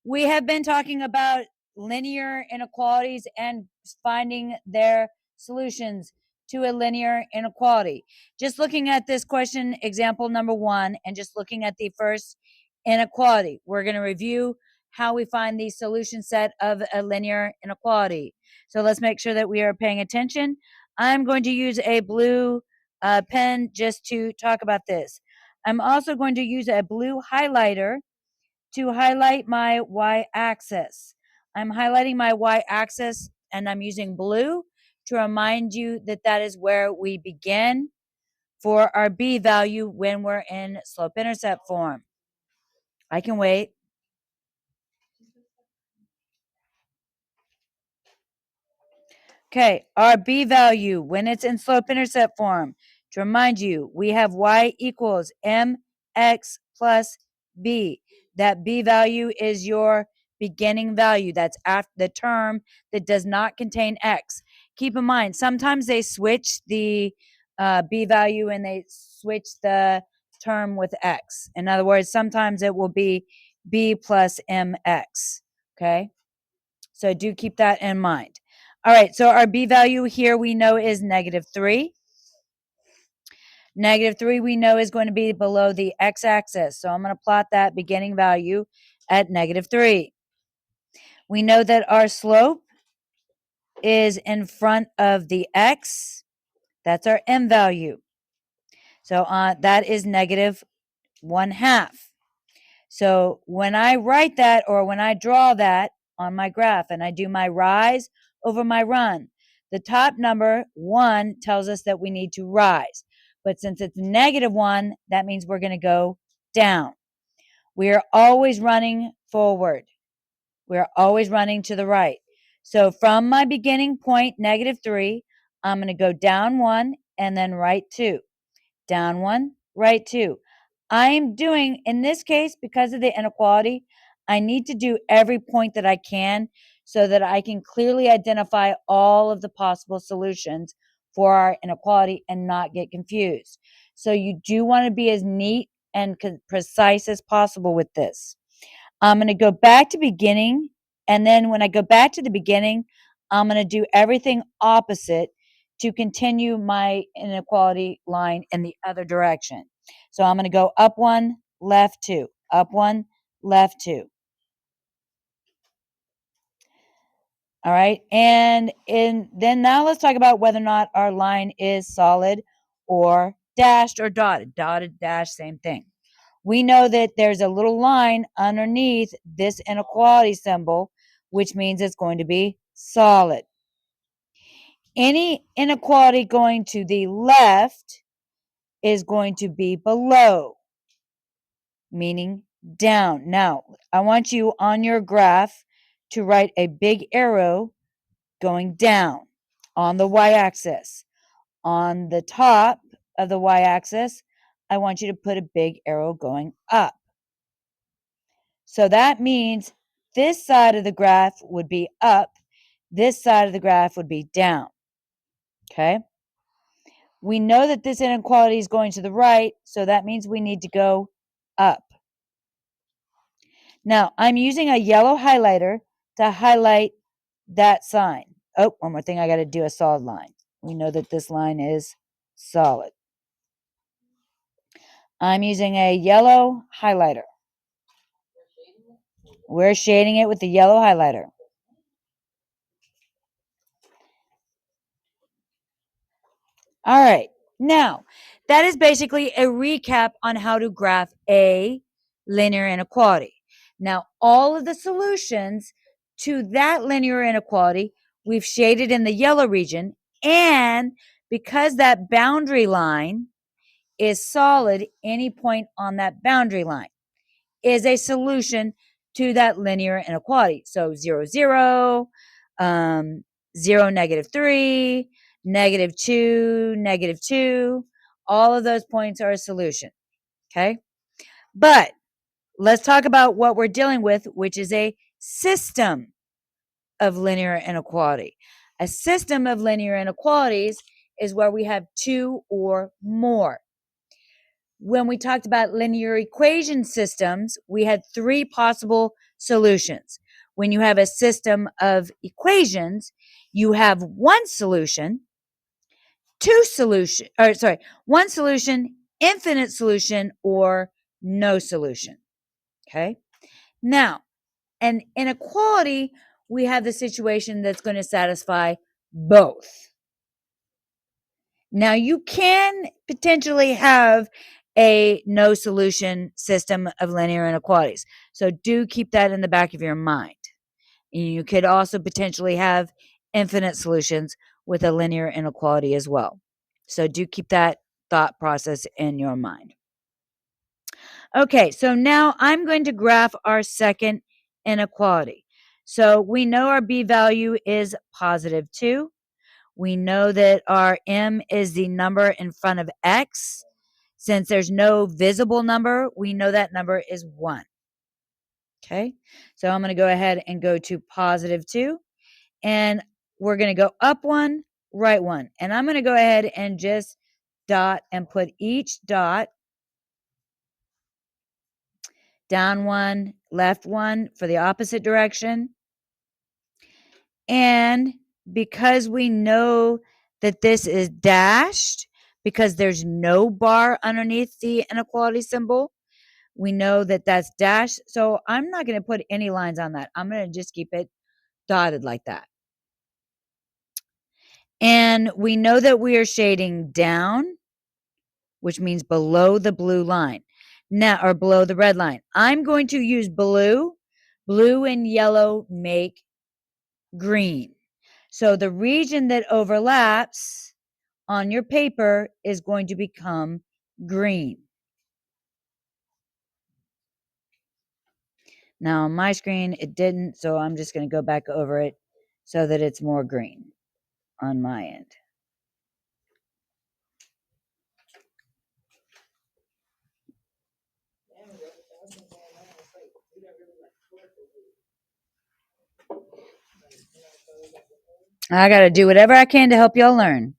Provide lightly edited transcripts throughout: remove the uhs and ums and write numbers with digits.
We have been talking about linear inequalities and finding their solutions to a linear inequality. Just looking at this question, example number 1, and just looking at the first inequality, we're going to review how we find the solution set of a linear inequality. So let's make sure that we are paying attention. I'm going to use a blue pen just to talk about this. I'm also going to use a blue highlighter to highlight my y-axis. I'm highlighting my y-axis and I'm using blue to remind you that that is where we begin for our b value when we're in slope-intercept form. I can wait. Okay, our b value when it's in slope-intercept form, to remind you, we have y equals mx plus b. That b value is your beginning value. That's after the term that does not contain x. Keep in mind, sometimes they switch the b value and they switch the term with x. In other words, sometimes it will be b plus mx. Okay, so do keep that in mind. All right, so our b value here we know is -3. -3 we know is going to be below the x-axis. So I'm going to plot that beginning value at -3. We know that our slope is in front of the x. That's our m value. So that is -1/2. So when I write that or when I draw that on my graph and I do my rise over my run, the top number 1 tells us that we need to rise. But since it's -1, that means we're going to go down. We are always running forward. We're always running to the right. So from my beginning point, -3, I'm going to go down 1 and then right 2. Down 1, right 2. I am doing, in this case, because of the inequality, I need to do every point that I can so that I can clearly identify all of the possible solutions for our inequality and not get confused. So you do want to be as neat and precise as possible with this. I'm going to go back to beginning, and then when I go back to the beginning, I'm going to do everything opposite to continue my inequality line in the other direction. So I'm going to go up 1, left 2, up 1, left 2. All right, and then now let's talk about whether or not our line is solid or dashed or dotted. Dotted, dash, same thing. We know that there's a little line underneath this inequality symbol, which means it's going to be solid. Any inequality going to the left is going to be below, meaning down. Now, I want you on your graph to write a big arrow going down on the y-axis. On the top of the y-axis, I want you to put a big arrow going up. So that means this side of the graph would be up, this side of the graph would be down. Okay? We know that this inequality is going to the right, so that means we need to go up. Now, I'm using a yellow highlighter to highlight that sign. Oh, one more thing, I got to do a solid line. We know that this line is solid. I'm using a yellow highlighter. We're shading it with the yellow highlighter. All right. Now, that is basically a recap on how to graph a linear inequality. Now, all of the solutions to that linear inequality, we've shaded in the yellow region, and because that boundary line is solid, any point on that boundary line is a solution to that linear inequality. So 0, 0, 0, -3, -2, -2, all of those points are a solution, okay? But let's talk about what we're dealing with, which is a system of linear inequality. A system of linear inequalities is where we have 2 or more. When we talked about linear equation systems, we had 3 possible solutions. When you have a system of equations, you have one solution, one solution, infinite solution, or no solution. Okay. Now, an inequality, we have the situation that's going to satisfy both. Now, you can potentially have a no solution system of linear inequalities. So do keep that in the back of your mind. You could also potentially have infinite solutions with a linear inequality as well. So do keep that thought process in your mind. Okay, so now I'm going to graph our second inequality. So we know our B value is positive 2. We know that our M is the number in front of X. Since there's no visible number, we know that number is 1. Okay, so I'm going to go ahead and go to positive 2. And we're going to go up 1, right 1. And I'm going to go ahead and just dot and put each dot down 1, left 1 for the opposite direction. And because we know that this is dashed, because there's no bar underneath the inequality symbol, we know that that's dashed. So I'm not going to put any lines on that. I'm going to just keep it dotted like that. And we know that we are shading down, which means below the blue line. Now, or below the red line. I'm going to use blue. Blue and yellow make green. So the region that overlaps on your paper is going to become green. Now on my screen, it didn't, so I'm just going to go back over it so that it's more green on my end. I got to do whatever I can to help y'all learn.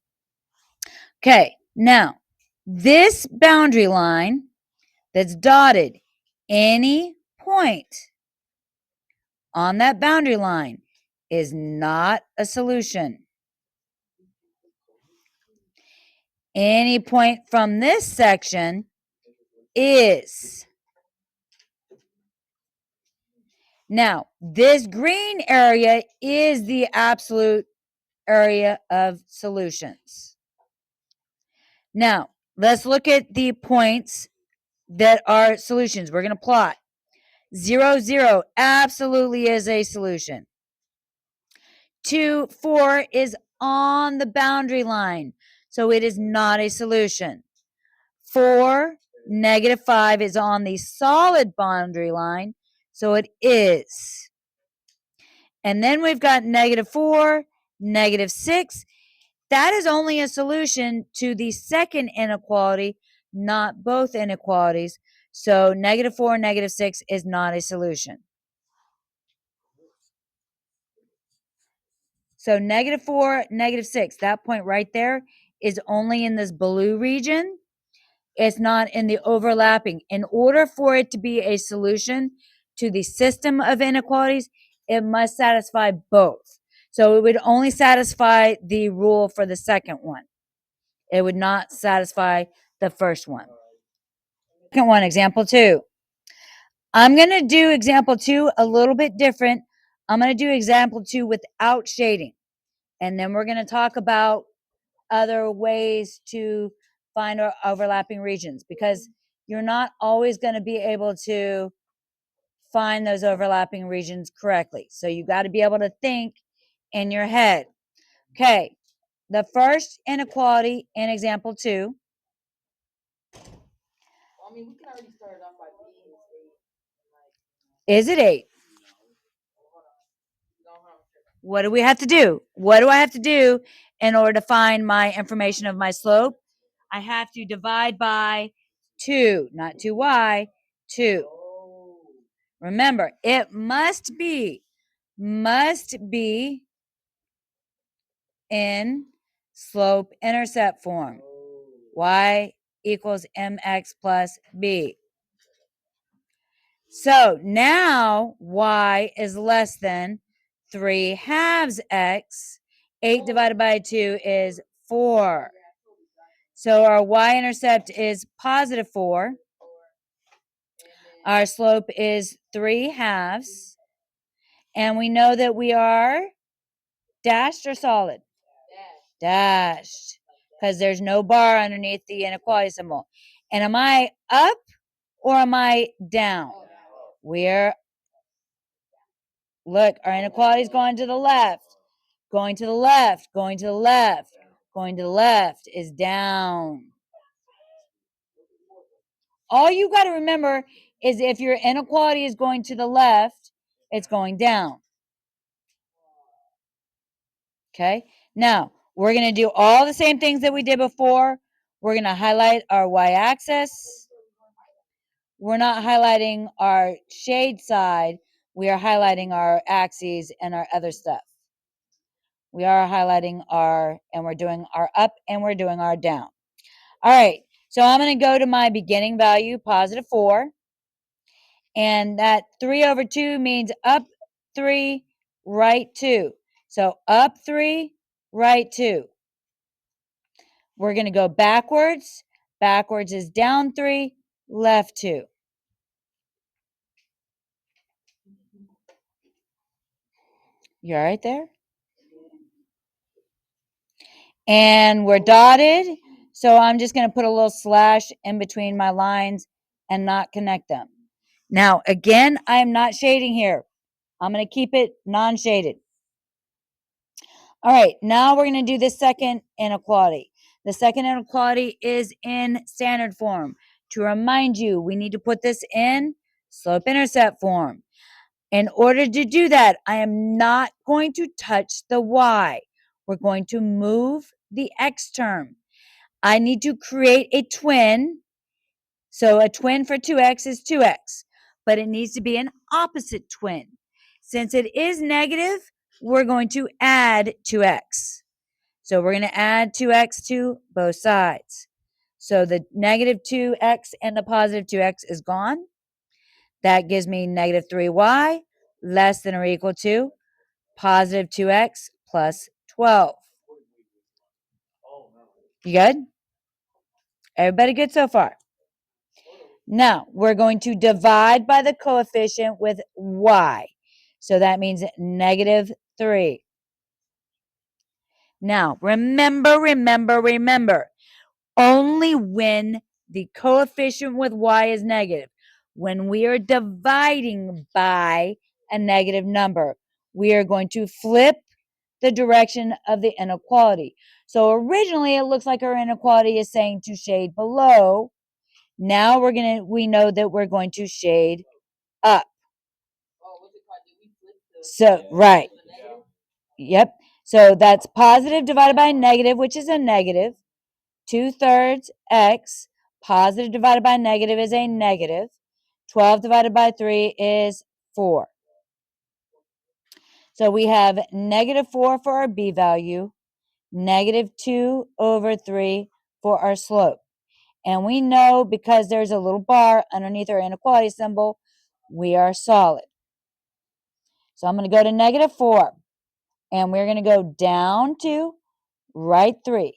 Okay, now this boundary line that's dotted, any point on that boundary line is not a solution. Any point from this section is. Now, this green area is the absolute area of solutions. Now, let's look at the points that are solutions. We're going to plot. 0, 0 absolutely is a solution. 2, 4 is on the boundary line, so it is not a solution. 4, negative 5 is on the solid boundary line, so it is. And then we've got negative 4, negative 6. That is only a solution to the second inequality, not both inequalities. So negative 4, negative 6 is not a solution. So negative 4, negative 6, that point right there is only in this blue region. It's not in the overlapping. In order for it to be a solution to the system of inequalities, it must satisfy both. So it would only satisfy the rule for the second one. It would not satisfy the first one. Second one, example 2. I'm going to do example 2 a little bit different. I'm going to do example 2 without shading. And then we're going to talk about other ways to find our overlapping regions, because you're not always going to be able to find those overlapping regions correctly. So you got to be able to think in your head. Okay, the first inequality in example 2. Is it 8? What do we have to do? What do I have to do in order to find my information of my slope? I have to divide by 2, not 2y, 2. Remember, it must be in slope intercept form. Y equals mx plus b. So now y is less than 3 halves x. 8 divided by 2 is 4. So our y-intercept is positive 4. Our slope is 3 halves. And we know that we are dashed or solid? Dashed. Because there's no bar underneath the inequality symbol. And am I up or am I down? We're, look, our inequality is going to the left. Going to the left, going to the left, going to the left is down. All you got to remember is if your inequality is going to the left, it's going down. Okay? Now, we're going to do all the same things that we did before. We're going to highlight our y-axis. We're not highlighting our shade side. We are highlighting our axes and our other stuff. We are highlighting and we're doing our up and we're doing our down. All right, so I'm going to go to my beginning value, positive 4. And that 3 over 2 means up 3, right 2. So up 3, right 2. We're going to go backwards. Backwards is down 3, left 2. You all right there? And we're dotted. So I'm just going to put a little slash in between my lines and not connect them. Now, again, I am not shading here. I'm going to keep it non-shaded. All right, now we're going to do the second inequality. The second inequality is in standard form. To remind you, we need to put this in slope-intercept form. In order to do that, I am not going to touch the y. We're going to move the x term. I need to create a twin. So a twin for 2x is 2x, but it needs to be an opposite twin. Since it is negative, we're going to add 2x. So we're going to add 2x to both sides. So the negative 2x and the positive 2x is gone. That gives me negative 3y less than or equal to positive 2x plus 12. You good? Everybody good so far? Now, we're going to divide by the coefficient with y. So that means negative 3. Now, remember, only when the coefficient with y is negative, when we are dividing by a negative number, we are going to flip the direction of the inequality. So originally it looks like our inequality is saying to shade below. Now we know that we're going to shade up. So, right. Yep. So that's positive divided by negative, which is a negative. 2/3 x. Positive divided by negative is a negative. 12 divided by 3 is 4. So we have negative 4 for our b value, negative 2 over 3 for our slope. And we know because there's a little bar underneath our inequality symbol, we are solid. So I'm going to go to negative 4. And we're going to go down to right 3.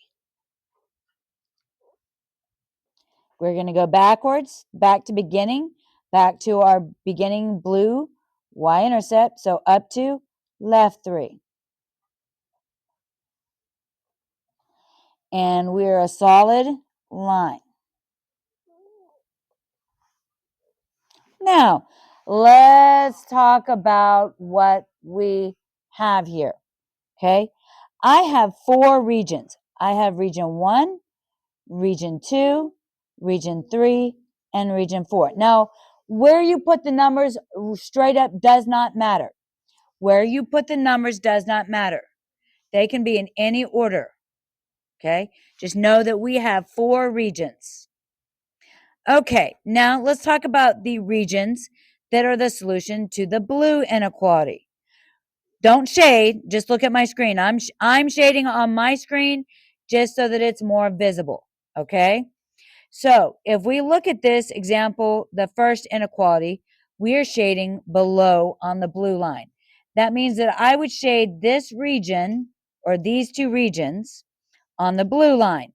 We're going to go backwards, back to beginning, back to our beginning blue y-intercept. So up to left 3. And we're a solid line. Now, let's talk about what we have here. Okay, I have 4 regions. I have region 1, region 2, region 3, and region 4. Now, where you put the numbers straight up does not matter. Where you put the numbers does not matter. They can be in any order. Okay, just know that we have 4 regions. Okay, now let's talk about the regions that are the solution to the blue inequality. Don't shade, just look at my screen. I'm shading on my screen just so that it's more visible, okay? So if we look at this example, the first inequality, we are shading below on the blue line. That means that I would shade this region or these two regions on the blue line.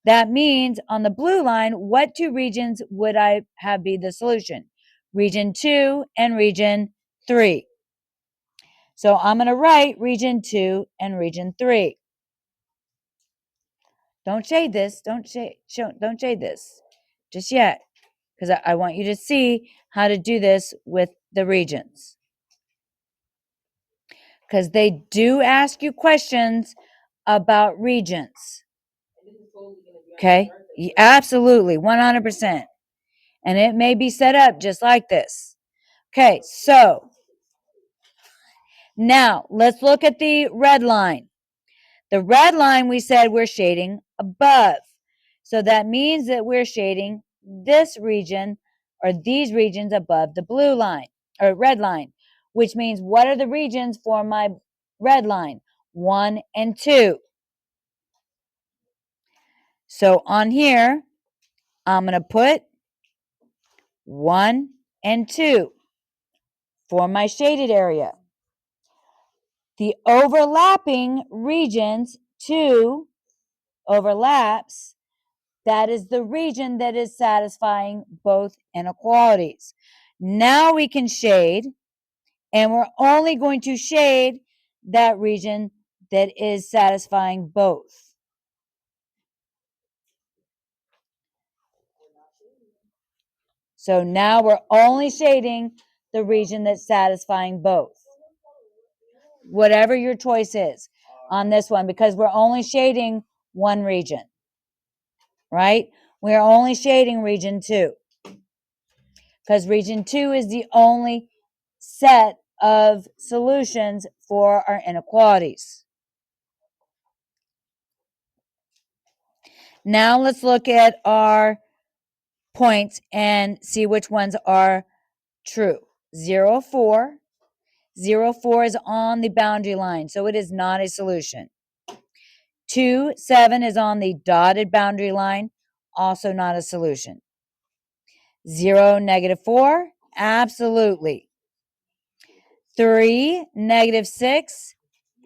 That means on the blue line, what two regions would I have be the solution? Region 2 and region 3. So I'm going to write region 2 and region 3. Don't shade this. Don't shade this just yet, because I want you to see how to do this with the regions. Because they do ask you questions about regions. Okay? Absolutely, 100%. And it may be set up just like this. Okay, so now let's look at the red line. The red line, we said we're shading above. So that means that we're shading this region or these regions above the blue line or red line, which means what are the regions for my red line? 1 and 2. So on here, I'm going to put 1 and 2 for my shaded area. The overlapping regions, 2 overlaps, that is the region that is satisfying both inequalities. Now we can shade, and we're only going to shade that region that is satisfying both. So now we're only shading the region that's satisfying both. Whatever your choice is on this one, because we're only shading one region, right? We're only shading region 2. Because region 2 is the only set of solutions for our inequalities. Now let's look at our points and see which ones are true. 0, 4. 0, 4 is on the boundary line, so it is not a solution. 2, 7 is on the dotted boundary line, also not a solution. 0, -4, absolutely. 3, -6,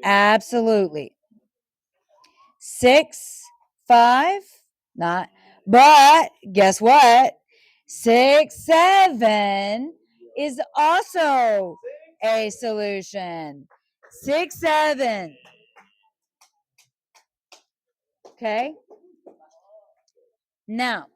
absolutely. 6, 5, not, but guess what? 6, 7 is also a solution. 6, 7. Okay? Now,